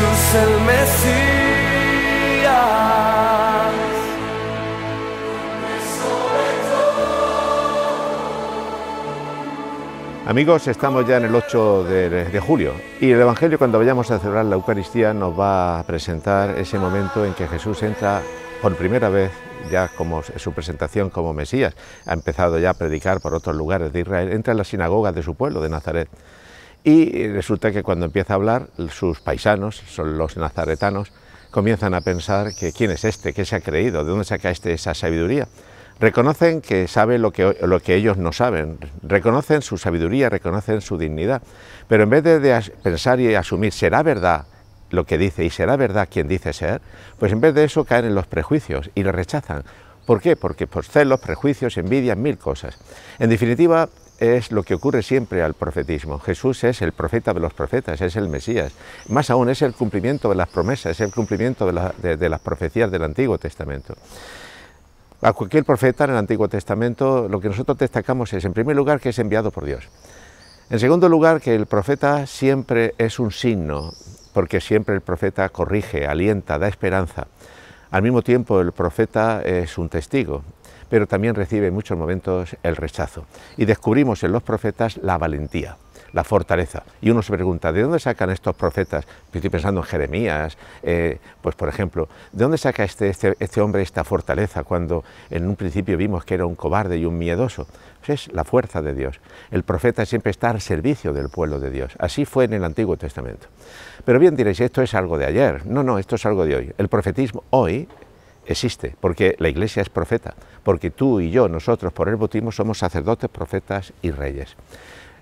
Jesús el Mesías. Amigos, estamos ya en el 8 de julio y el Evangelio, cuando vayamos a celebrar la Eucaristía, nos va a presentar ese momento en que Jesús entra por primera vez ya como su presentación como Mesías. Ha empezado ya a predicar por otros lugares de Israel, entra en la sinagoga de su pueblo, de Nazaret. Y resulta que cuando empieza a hablar, sus paisanos, son los nazaretanos, comienzan a pensar que quién es este, qué se ha creído, de dónde saca esa sabiduría. Reconocen que sabe lo que ellos no saben, reconocen su sabiduría, reconocen su dignidad, pero en vez de pensar y asumir, ¿será verdad lo que dice y será verdad quien dice ser? Pues en vez de eso caen en los prejuicios y lo rechazan. ¿Por qué? Porque por celos, prejuicios, envidia, mil cosas. En definitiva, es lo que ocurre siempre al profetismo. Jesús es el profeta de los profetas, es el Mesías. Más aún, es el cumplimiento de las promesas, es el cumplimiento de las profecías del Antiguo Testamento. A cualquier profeta en el Antiguo Testamento lo que nosotros destacamos es, en primer lugar, que es enviado por Dios. En segundo lugar, que el profeta siempre es un signo, porque siempre el profeta corrige, alienta, da esperanza. Al mismo tiempo, el profeta es un testigo, pero también recibe en muchos momentos el rechazo. Y descubrimos en los profetas la valentía, la fortaleza. Y uno se pregunta, ¿de dónde sacan estos profetas? Estoy pensando en Jeremías, pues por ejemplo, ¿de dónde saca este hombre esta fortaleza cuando en un principio vimos que era un cobarde y un miedoso? Pues es la fuerza de Dios. El profeta siempre está al servicio del pueblo de Dios. Así fue en el Antiguo Testamento. Pero bien diréis, esto es algo de ayer. No, esto es algo de hoy. El profetismo hoy existe, porque la Iglesia es profeta, porque tú y yo, nosotros por el bautismo somos sacerdotes, profetas y reyes.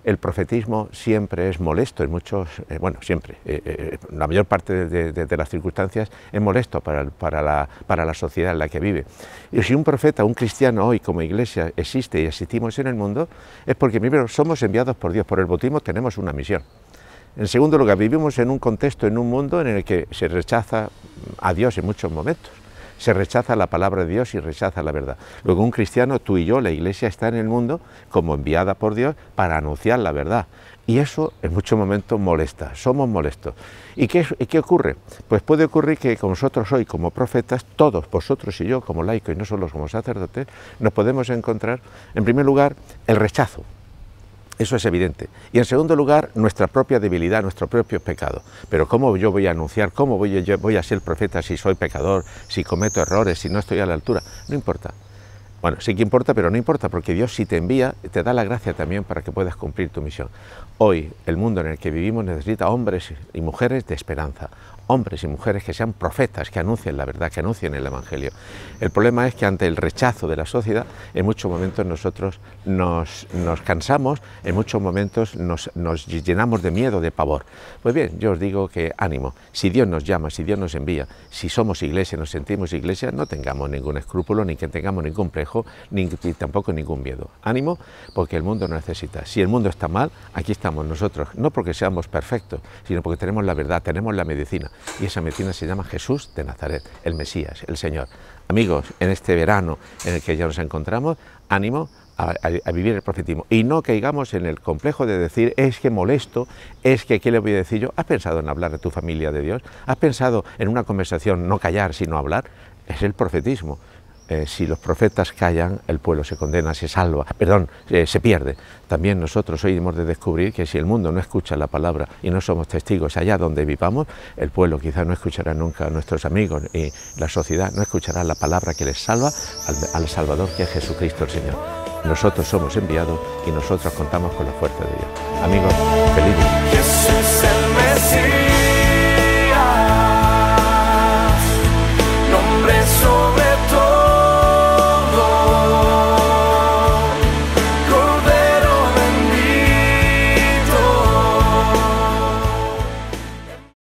El profetismo siempre es molesto en muchos, siempre, la mayor parte de las circunstancias es molesto para la sociedad en la que vive. Y si un profeta, un cristiano hoy como Iglesia existe y existimos en el mundo, es porque primero somos enviados por Dios, por el bautismo tenemos una misión. En segundo lugar, vivimos en un contexto, en un mundo en el que se rechaza a Dios en muchos momentos. Se rechaza la palabra de Dios y rechaza la verdad. Luego un cristiano, tú y yo, la Iglesia está en el mundo como enviada por Dios para anunciar la verdad. Y eso en muchos momentos molesta, somos molestos. ¿Y qué ocurre? Pues puede ocurrir que con nosotros hoy como profetas, todos, vosotros y yo como laicos y no solo como sacerdotes, nos podemos encontrar, en primer lugar, el rechazo. Eso es evidente. Y en segundo lugar, nuestra propia debilidad, nuestro propio pecado. Pero ¿cómo yo voy a anunciar? ¿Cómo voy a ser profeta si soy pecador, si cometo errores, si no estoy a la altura? No importa. Bueno, sí que importa, pero no importa, porque Dios, si te envía, te da la gracia también para que puedas cumplir tu misión. Hoy, el mundo en el que vivimos necesita hombres y mujeres de esperanza, hombres y mujeres que sean profetas, que anuncien la verdad, que anuncien el Evangelio. El problema es que ante el rechazo de la sociedad, en muchos momentos nosotros nos cansamos, en muchos momentos nos llenamos de miedo, de pavor. Pues bien, yo os digo que ánimo, si Dios nos llama, si Dios nos envía, si somos iglesia, nos sentimos iglesia, no tengamos ningún escrúpulo, ni que tengamos ningún complejo, ni tampoco ningún miedo. Ánimo, porque el mundo nos necesita. Si el mundo está mal, aquí estamos nosotros, no porque seamos perfectos, sino porque tenemos la verdad, tenemos la medicina. Y esa medicina se llama Jesús de Nazaret, el Mesías, el Señor. Amigos, en este verano en el que ya nos encontramos, ánimo a vivir el profetismo. Y no caigamos en el complejo de decir, es que molesto, es que ¿qué le voy a decir yo? ¿Has pensado en hablar de tu familia de Dios? ¿Has pensado en una conversación no callar, sino hablar? Es el profetismo. Si los profetas callan, el pueblo se condena, se salva, se pierde. También nosotros hoy hemos de descubrir que si el mundo no escucha la palabra y no somos testigos allá donde vivamos, el pueblo quizás no escuchará nunca a nuestros amigos y la sociedad no escuchará la palabra que les salva al Salvador, que es Jesucristo el Señor. Nosotros somos enviados y nosotros contamos con la fuerza de Dios. Amigos, feliz día.